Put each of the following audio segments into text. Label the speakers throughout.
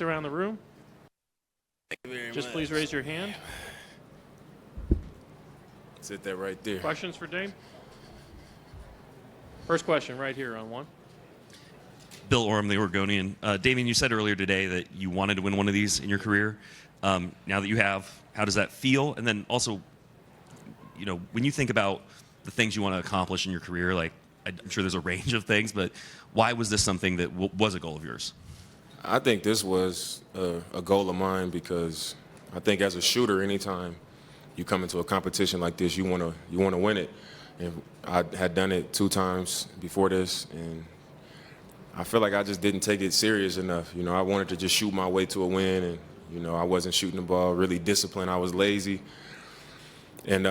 Speaker 1: Around the room.
Speaker 2: Thank you very
Speaker 1: Just
Speaker 2: much.
Speaker 1: please raise your hand.
Speaker 2: Sit that right there.
Speaker 1: Questions for Dame? First question right here on one.
Speaker 3: Bill Orem, the Oregonian. Damian, you said earlier today that you wanted to win one of these in your career. Now that you have, how does that feel? And then also, you know, when you think about the things you want to accomplish in your career, like I'm sure there's a range of things, but why was this something that was a goal of yours?
Speaker 2: I think this was a goal of mine because I think as a shooter, anytime you come into a competition like this, you want to win it. And I had done it 2 times before this, and I feel like I just didn't take it serious enough. You know, I wanted to just shoot my way to a win, and you know, I wasn't shooting the ball really disciplined. I was lazy. And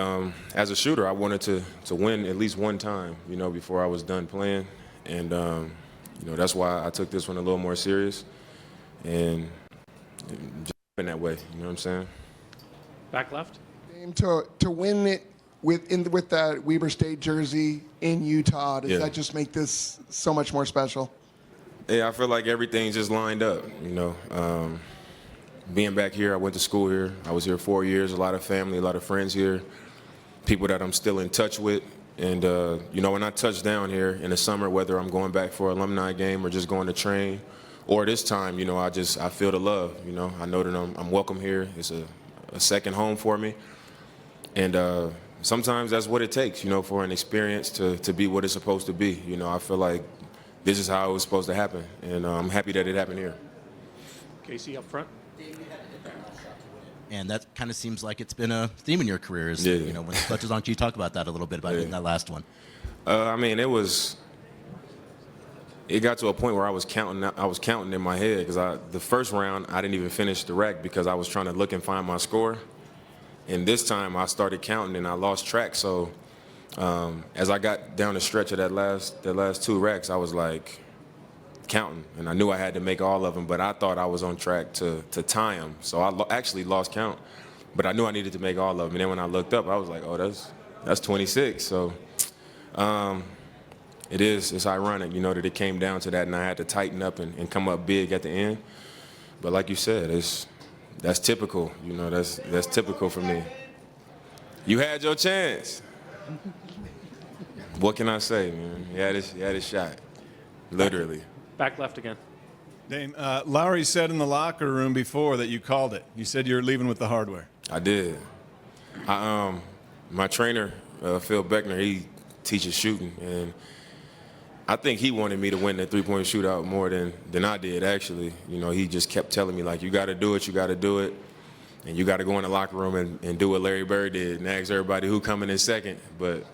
Speaker 2: as a shooter, I wanted to win at least one time, you know, before I was done playing. And you know, that's why I took this one a little more serious. And just in that way, you know what I'm saying?
Speaker 1: Back left.
Speaker 4: To win it with that Weber State jersey in Utah, does that just make this so much more special?
Speaker 2: Yeah, I feel like everything just lined up, you know. Being back here, I went to school here. I was here 4 years, a lot of family, a lot of friends here, people that I'm still in touch with. And, you know, when I touch down here in the summer, whether I'm going back for an alumni game or just going to train, or this time, you know, I feel the love, you know. I know that I'm welcome here. It's a second home for me. And sometimes that's what it takes, you know, for an experience to be what it's supposed to be. You know, I feel like this is how it was supposed to happen. And I'm happy that it happened here.
Speaker 1: Casey up front.
Speaker 5: And that kind of seems like it's been a theme in your career. Is, you know, when clutches on, can you talk about that a little bit in that last one?
Speaker 2: I mean, it got to a point where I was counting in my head because the first round I didn't even finish the rack because I was trying to look and find my score. And this time I started counting and I lost track. So as I got down the stretch of that last 2 racks, I was like counting, and I knew I had to make all of them, but I thought I was on track to tie them. So I actually lost count, but I knew I needed to make all of them. And then when I looked up, I was like, oh, that's 26. So it's ironic, you know, that it came down to that, and I had to tighten up and come up big at the end. But like you said, that's typical, you know, that's typical for me. You had your chance. What can I say, man? You had a shot, literally.
Speaker 1: Back left again.
Speaker 6: Dame, Lowry said in the locker room before that you called it. You said you were leaving with the hardware.
Speaker 2: I did. My trainer, Phil Beckner, he teaches shooting, and I think he wanted me to win the three-point shootout more than I did, actually. You know, he just kept telling me, like, you got to do it, and you got to go in the locker room and do what Larry Bird did and ask everybody who coming in second. But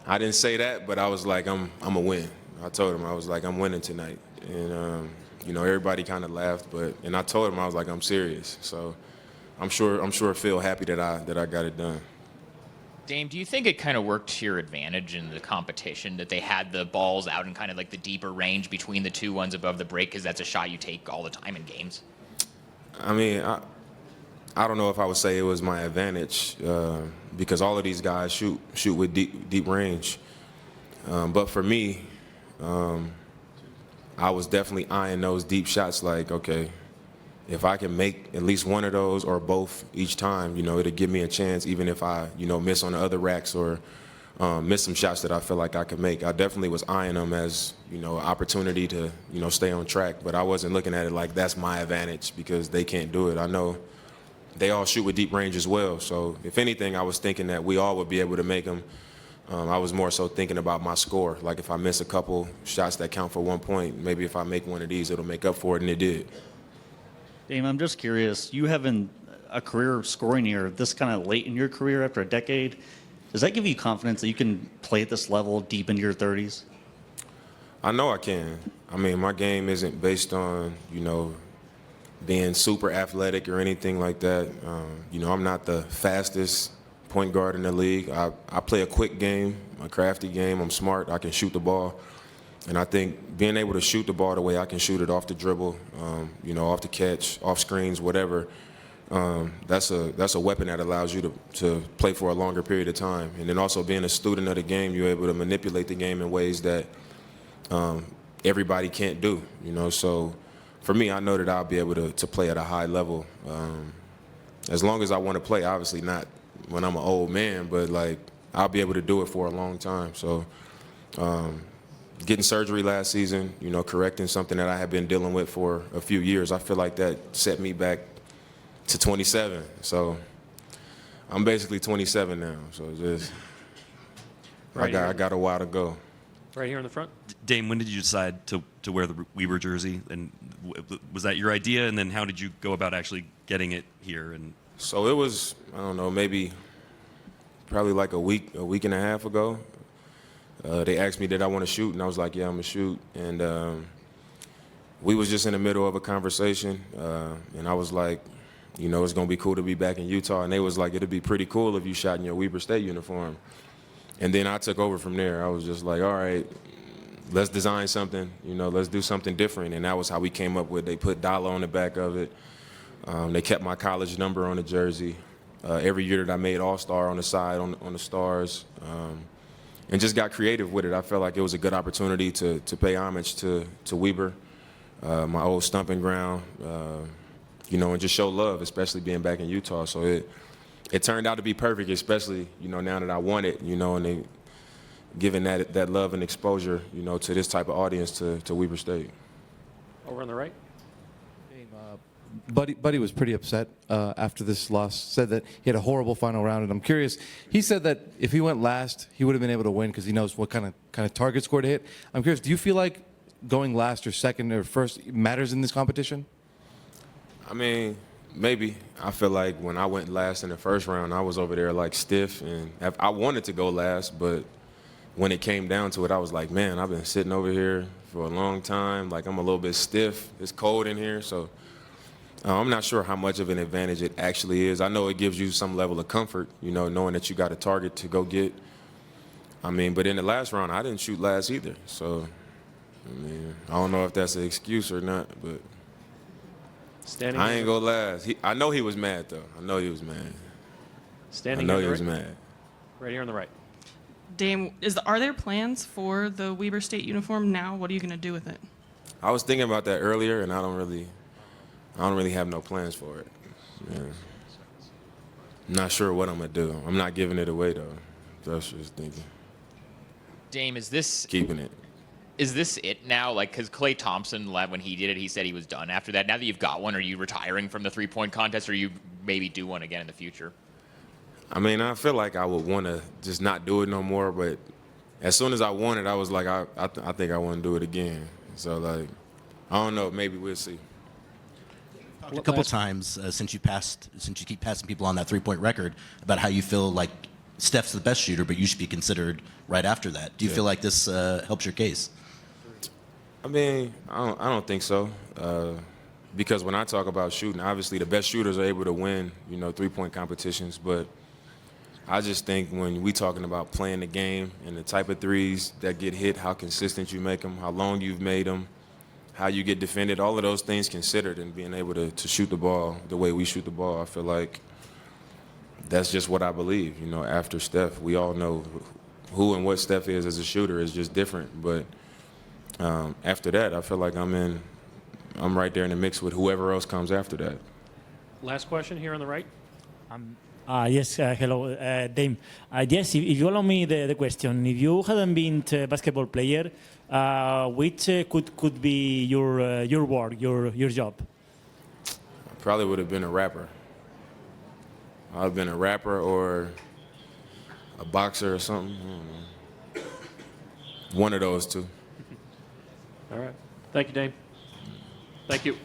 Speaker 2: I didn't say that, but I was like, I'm going to win. I told him, I was like, I'm winning tonight. And, you know, everybody kind of laughed, and I told him, I was like, I'm serious. So I'm sure Phil happy that I got it done.
Speaker 7: Dame, do you think it kind of worked to your advantage in the competition that they had the balls out in kind of like the deeper range between the 2 ones above the break, because that's a shot you take all the time in games?
Speaker 2: I mean, I don't know if I would say it was my advantage because all of these guys shoot with deep range. But for me, I was definitely eyeing those deep shots like, okay, if I can make at least one of those or both each time, you know, it'll give me a chance even if I, you know, miss on the other racks or miss some shots that I feel like I could make. I definitely was eyeing them as, you know, an opportunity to, you know, stay on track. But I wasn't looking at it like that's my advantage because they can't do it. I know they all shoot with deep range as well. So if anything, I was thinking that we all would be able to make them. I was more so thinking about my score. Like if I miss a couple shots that count for 1 point, maybe if I make one of these, it'll make up for it, and it did.
Speaker 8: Dame, I'm just curious, you having a career scoring year this kind of late in your career after a decade, does that give you confidence that you can play at this level deep into your 30s?
Speaker 2: I know I can. I mean, my game isn't based on, you know, being super athletic or anything like that. You know, I'm not the fastest point guard in the league. I play a quick game, a crafty game. I'm smart. I can shoot the ball. And I think being able to shoot the ball the way I can shoot it off the dribble, you know, off the catch, off screens, whatever, that's a weapon that allows you to play for a longer period of time. And then also being a student of the game, you're able to manipulate the game in ways that everybody can't do, you know. So for me, I know that I'll be able to play at a high level. As long as I want to play, obviously not when I'm an old man, but like I'll be able to do it for a long time. So getting surgery last season, you know, correcting something that I have been dealing with for a few years, I feel like that set me back to 27. So I'm basically 27 now. So just
Speaker 1: Right
Speaker 2: I
Speaker 1: here.
Speaker 2: got a while to go.
Speaker 1: Right here in the front.
Speaker 3: Dame, when did you decide to wear the Weber jersey? And was that your idea? And then how did you go about actually getting it here? And
Speaker 2: So it was, I don't know, maybe probably like a week and a half ago. They asked me, did I want to shoot? And I was like, yeah, I'm going to shoot. And we was just in the middle of a conversation. And I was like, you know, it's going to be cool to be back in Utah. And they was like, it'd be pretty cool if you shot in your Weber State uniform. And then I took over from there. I was just like, all right, let's design something. You know, let's do something different. And that was how we came up with, they put Dollar on the back of it. They kept my college number on the jersey. Every year that I made All-Star on the side, on the stars. And just got creative with it. I felt like it was a good opportunity to pay homage to Weber, my old stomping ground, you know, and just show love, especially being back in Utah. So it turned out to be perfect, especially, you know, now that I won it, you know, and they giving that love and exposure, you know, to this type of audience to Weber State.
Speaker 1: Over on the right.
Speaker 9: Buddy was pretty upset after this loss, said that he had a horrible final round, and I'm curious, he said that if he went last, he would have been able to win because he knows what kind of target score to hit. I'm curious, do you feel like going last or second or first matters in this competition?
Speaker 2: I mean, maybe. I feel like when I went last in the first round, I was over there like stiff, and I wanted to go last, but when it came down to it, I was like, man, I've been sitting over here for a long time. Like, I'm a little bit stiff. It's cold in here, so I'm not sure how much of an advantage it actually is. I know it gives you some level of comfort, you know, knowing that you got a target to go get. I mean, but in the last round, I didn't shoot last either. So, I mean, I don't know if that's an excuse or not, but
Speaker 1: Standing.
Speaker 2: I ain't go last. I know he was mad, though. I know he was mad.
Speaker 1: Standing.
Speaker 2: I know
Speaker 1: on
Speaker 2: he
Speaker 1: the
Speaker 2: was
Speaker 1: right.
Speaker 2: mad.
Speaker 1: Right here on the right.
Speaker 10: Dame, are there plans for the Weber State uniform now? What are you going to do with it?
Speaker 2: I was thinking about that earlier, and I don't really have no plans for it. Yeah. I'm not sure what I'm gonna do. I'm not giving it away though. That's just thinking.
Speaker 7: Dame, is this
Speaker 2: Keeping it.
Speaker 7: it now? Like, because Klay Thompson, when he did it, he said he was done after that. Now that you've got one, are you retiring from the three-point contest, or you maybe do one again in the future?
Speaker 2: I mean, I feel like I would want to just not do it no more, but as soon as I won it, I was like, I think I want to do it again. So, like, I don't know. Maybe we'll see.
Speaker 5: A couple times since you keep passing people on that three-point record about how you feel like Steph's the best shooter, but you should be considered right after that. Do you feel like this helps your case?
Speaker 2: I mean, I don't think so. Because when I talk about shooting, obviously the best shooters are able to win, you know, three-point competitions. But I just think when we talking about playing the game and the type of threes that get hit, how consistent you make them, how long you've made them, how you get defended, all of those things considered, and being able to shoot the ball the way we shoot the ball, I feel like that's just what I believe. You know, after Steph, we all know who and what Steph is as a shooter is just different. But after that, I feel like I'm right there in the mix with whoever else comes after that.
Speaker 1: Last question here on the right.
Speaker 11: Yes, hello, Dame. Yes, if you allow me the question, if you hadn't been a basketball player, which could be your work, your job?
Speaker 2: I probably would have been a rapper. I'd have been a rapper or a boxer or something. I don't know. One of those two.
Speaker 1: All right. Thank you, Dame. Thank you.